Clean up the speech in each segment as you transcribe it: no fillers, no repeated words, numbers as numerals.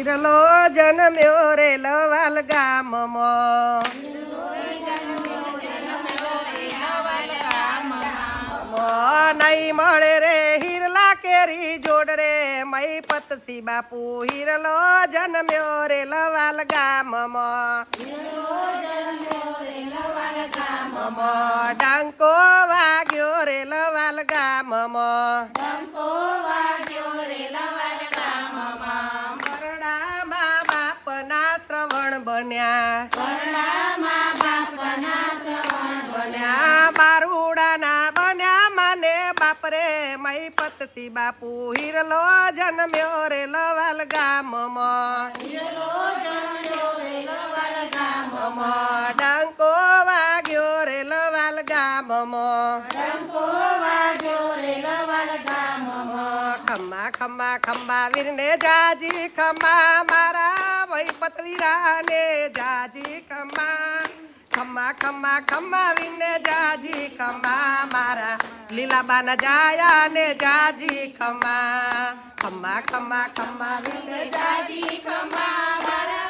હીરલો જન્મ્યો રે લવાલ ગામમાં નહીં મળે રે હીરલા કેરી જોડ રે મય પતસી બાપુ હીરલો જન્મ્યો રે લવાલ ગામમાં ડંકો વાગ્યો રે લવાલ ગામમાં પરણામાં બાપના શ્રવણ બન્યા બારુડાના બન્યા મને બાપરે મય પતસી બાપુ હીરલો જન્મ્યો રે લવાલ ગામમાં ડંકો વાગ્યો રે લવાલ ગામમાં ખમ્મા ખમ્મા ખમ્મા વીરને જાજી ખમ્મા મારા વૈ પતવીરાને જાજી ખમ્મા ખમ્મા ખમ્મા ખમ્મા વીરને જાજી ખમ્મા મારા લીલાબાના જાયાને જાજી ખમ્મા ખમ્મા ખમ્મા ખમ્મા વીરને જાજી ખમ્મા મારા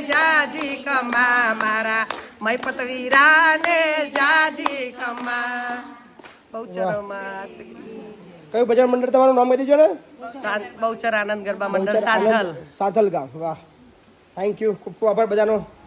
જાજી કમા મારા મય પતવીરાને જાજી કમા બહુચરોમાં કયું ભજન મંડળ તમારું નામ કહી દેજો ને બહુચર આનંદ ગરબા મંડળ સાંથલ સાંથલ ગામ વાહ થેન્ક યુ ખૂબ ખૂબ આભાર બધાનો